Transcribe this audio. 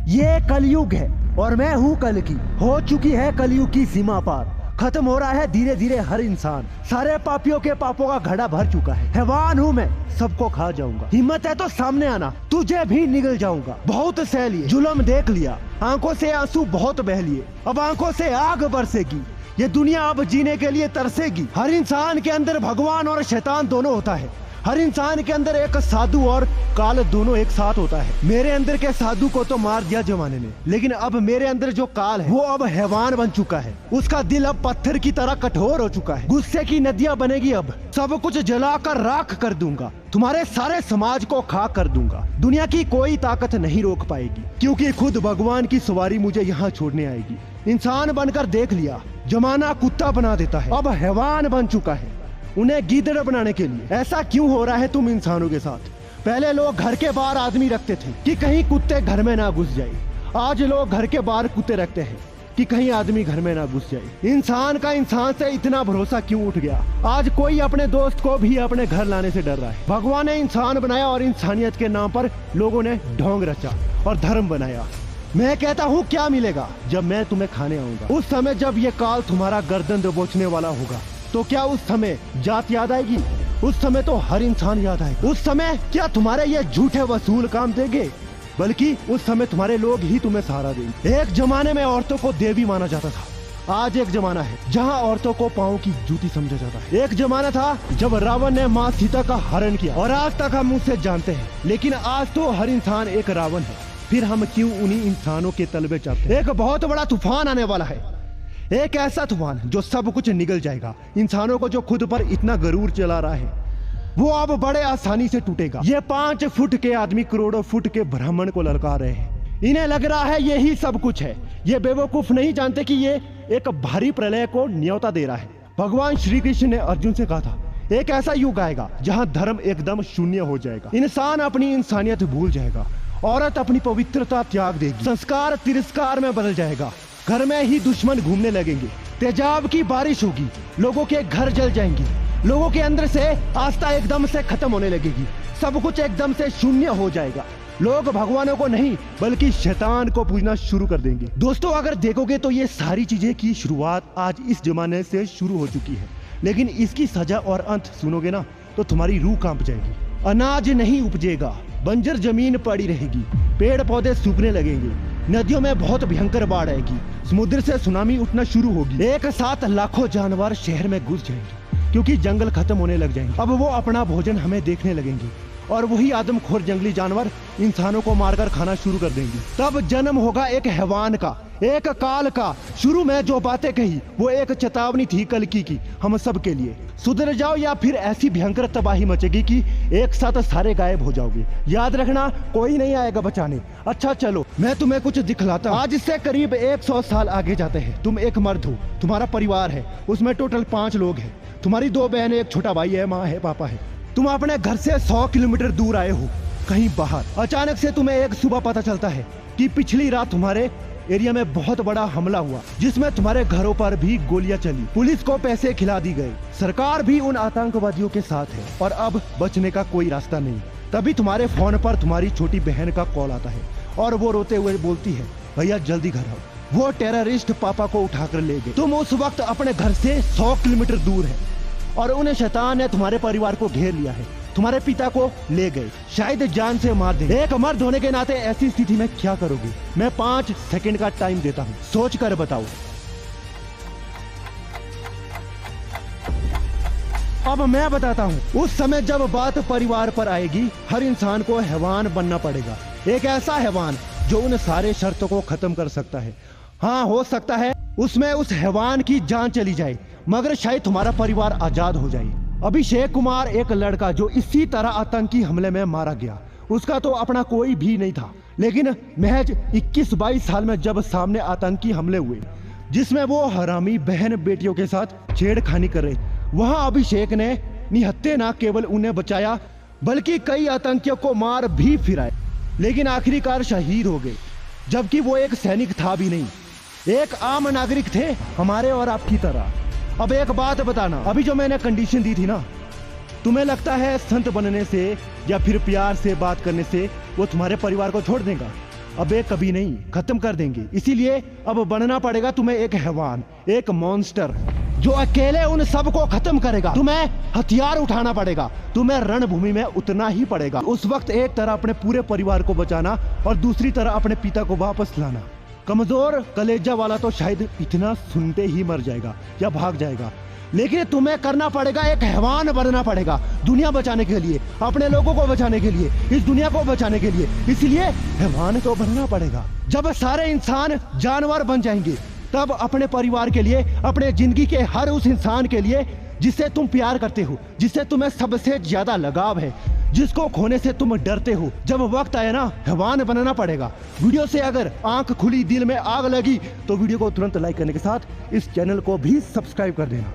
ये कलयुग है और मैं हूँ कल की। हो चुकी है कलयुग की सीमा पार, खत्म हो रहा है धीरे धीरे हर इंसान। सारे पापियों के पापों का घड़ा भर चुका है। हैवान हूँ मैं, सबको खा जाऊंगा। हिम्मत है तो सामने आना, तुझे भी निगल जाऊंगा। बहुत सह लिए, जुल्म देख लिया, आंखों से आंसू बहुत बह लिए, अब आंखों से आग बरसेगी। ये दुनिया अब जीने के लिए तरसेगी। हर इंसान के अंदर भगवान और शैतान दोनों होता है। हर इंसान के अंदर एक साधु और काल दोनों एक साथ होता है। मेरे अंदर के साधु को तो मार दिया जमाने ने, लेकिन अब मेरे अंदर जो काल है वो अब हैवान बन चुका है। उसका दिल अब पत्थर की तरह कठोर हो चुका है। गुस्से की नदियां बनेगी, अब सब कुछ जलाकर राख कर दूंगा। तुम्हारे सारे समाज को खाक कर दूंगा। दुनिया की कोई ताकत नहीं रोक पाएगी, क्योंकि खुद भगवान की सवारी मुझे यहाँ छोड़ने आएगी। इंसान बनकर देख लिया, जमाना कुत्ता बना देता है, अब हैवान बन चुका है उन्हें गीदड़ बनाने के लिए। ऐसा क्यों हो रहा है तुम इंसानों के साथ? पहले लोग घर के बाहर आदमी रखते थे कि कहीं कुत्ते घर में ना घुस जाए। आज लोग घर के बाहर कुत्ते रखते हैं कि कहीं आदमी घर में ना घुस जाए। इंसान का इंसान से इतना भरोसा क्यों उठ गया? आज कोई अपने दोस्त को भी अपने घर लाने से डर रहा है। भगवान ने इंसान बनाया और इंसानियत के नाम पर लोगों ने ढोंग रचा और धर्म बनाया। मैं कहता हूँ क्या मिलेगा जब मैं तुम्हें खाने आऊंगा। उस समय जब ये काल तुम्हारा गर्दन दबोचने वाला होगा, तो क्या उस समय जात याद आएगी? उस समय तो हर इंसान याद आएगा। उस समय क्या तुम्हारे ये झूठे वसूल काम देंगे? बल्कि उस समय तुम्हारे लोग ही तुम्हें सहारा देंगे। एक जमाने में औरतों को देवी माना जाता था। आज एक जमाना है जहां औरतों को पांव की जूती समझा जाता है। एक जमाना था जब रावण ने माँ सीता का हरण किया, और आज तक हम उसे जानते हैं। लेकिन आज तो हर इंसान एक रावण है। फिर हम क्यों उन्हीं इंसानों के तलबे चाहते हैं? एक बहुत बड़ा तूफान आने वाला है, एक ऐसा तूफान जो सब कुछ निगल जाएगा। इंसानों को जो खुद पर इतना गरूर चला रहा है वो अब बड़े आसानी से टूटेगा। ये 5 फुट के आदमी करोड़ों फुट के ब्राह्मण को ललकार रहे हैं। इन्हें लग रहा है यही सब कुछ है। ये बेवकूफ नहीं जानते कि ये एक भारी प्रलय को न्योता दे रहा है। भगवान श्री कृष्ण ने अर्जुन से कहा था, एक ऐसा युग आएगा जहां धर्म एकदम शून्य हो जाएगा। इंसान अपनी इंसानियत भूल जाएगा, औरत अपनी पवित्रता त्याग देगी, संस्कार तिरस्कार में बदल जाएगा, घर में ही दुश्मन घूमने लगेंगे, तेजाब की बारिश होगी, लोगों के घर जल जाएंगे, लोगों के अंदर से आस्था एकदम से खत्म होने लगेगी, सब कुछ एकदम से शून्य हो जाएगा। लोग भगवानों को नहीं बल्कि शैतान को पूजना शुरू कर देंगे। दोस्तों, अगर देखोगे तो ये सारी चीजें की शुरुआत आज इस जमाने से शुरू हो चुकी है, लेकिन इसकी सजा और अंत सुनोगे ना तो तुम्हारी रूह कांप जाएगी। अनाज नहीं उपजेगा, बंजर जमीन पड़ी रहेगी, पेड़ पौधे सूखने लगेंगे, नदियों में बहुत भयंकर बाढ़ आएगी, समुद्र से सुनामी उठना शुरू होगी, एक साथ लाखों जानवर शहर में घुस जाएंगे क्योंकि जंगल खत्म होने लग जाएंगे। अब वो अपना भोजन हमें देखने लगेंगे और वही आदमखोर जंगली जानवर इंसानों को मारकर खाना शुरू कर देंगे। तब जन्म होगा एक हैवान का, एक काल का। शुरू में जो बातें कही वो एक चेतावनी थी कल्कि की हम सब के लिए। सुधर जाओ या फिर ऐसी भयंकर तबाही मचेगी कि एक साथ सारे गायब हो जाओगे। याद रखना, कोई नहीं आएगा बचाने। अच्छा चलो मैं तुम्हें कुछ दिखलाता हूं। आज से करीब 100 साल आगे जाते हैं। तुम एक मर्द हो, तुम्हारा परिवार है, उसमें टोटल 5 लोग हैं। तुम्हारी 2 बहनें, एक छोटा भाई है, माँ है, पापा है। तुम अपने घर से 100 किलोमीटर दूर आए हो कहीं बाहर। अचानक से तुम्हें एक सुबह पता चलता है कि पिछली रात तुम्हारे एरिया में बहुत बड़ा हमला हुआ, जिसमें तुम्हारे घरों पर भी गोलियां चली, पुलिस को पैसे खिला दी गए, सरकार भी उन आतंकवादियों के साथ है और अब बचने का कोई रास्ता नहीं। तभी तुम्हारे फोन पर तुम्हारी छोटी बहन का कॉल आता है और वो रोते हुए बोलती है, भैया जल्दी घर आओ, वो टेररिस्ट पापा को उठाकर ले गए। तुम उस वक्त अपने घर से 100 किलोमीटर दूर है और उन्हें शैतान ने तुम्हारे परिवार को घेर लिया है। तुम्हारे पिता को ले गए, शायद जान से मार दे। एक मर्द होने के नाते ऐसी स्थिति में क्या करोगे? मैं 5 सेकंड का टाइम देता हूँ, सोच कर बताओ। अब मैं बताता हूँ। उस समय जब बात परिवार पर आएगी, हर इंसान को हैवान बनना पड़ेगा। एक ऐसा हैवान जो उन सारे शर्तों को खत्म कर सकता है। हाँ, हो सकता है उसमें उस हैवान की जान चली जाए, मगर शायद तुम्हारा परिवार आजाद हो जाए। अभिषेक कुमार एक लड़का जो इसी तरह आतंकी हमले में मारा गया। उसका तो अपना कोई भी नहीं था, लेकिन महज 21-22 साल में जब सामने आतंकी हमले हुए जिसमें वो हरामी बहन बेटियों के साथ छेड़खानी कर रहे, वहां अभिषेक ने निहत्थे ना केवल उन्हें बचाया बल्कि कई आतंकियों को मार भी फिराए, लेकिन आखिरकार शहीद हो गए। जबकि वो एक सैनिक था भी नहीं, एक आम नागरिक थे हमारे और आपकी तरह। अब एक बात बताना, अभी जो मैंने कंडीशन दी थी ना, तुम्हें लगता है संत बनने से या फिर प्यार से बात करने से वो तुम्हारे परिवार को छोड़ देगा? अब एक कभी नहीं, खत्म कर देंगे। इसीलिए अब बनना पड़ेगा तुम्हें एक हैवान, एक मॉन्स्टर जो अकेले उन सबको खत्म करेगा। तुम्हें हथियार उठाना पड़ेगा, तुम्हें रणभूमि में उतरना ही पड़ेगा। उस वक्त एक तरह अपने पूरे परिवार को बचाना और दूसरी तरह अपने पिता को वापस लाना। कमजोर कलेजा वाला तो शायद इतना सुनते ही मर जाएगा या भाग जाएगा, लेकिन तुम्हें करना पड़ेगा, एक हैवान बनना पड़ेगा दुनिया बचाने के लिए, अपने लोगों को बचाने के लिए, इस दुनिया को बचाने के लिए। इसलिए हैवान तो बनना पड़ेगा। जब सारे इंसान जानवर बन जाएंगे तब अपने परिवार के लिए, अपने जिंदगी के हर उस इंसान के लिए जिससे तुम प्यार करते हो, जिससे तुम्हें सबसे ज्यादा लगाव है, जिसको खोने से तुम डरते हो, जब वक्त आए ना, हैवान बनना पड़ेगा। वीडियो से अगर आंख खुली, दिल में आग लगी तो वीडियो को तुरंत लाइक करने के साथ इस चैनल को भी सब्सक्राइब कर देना।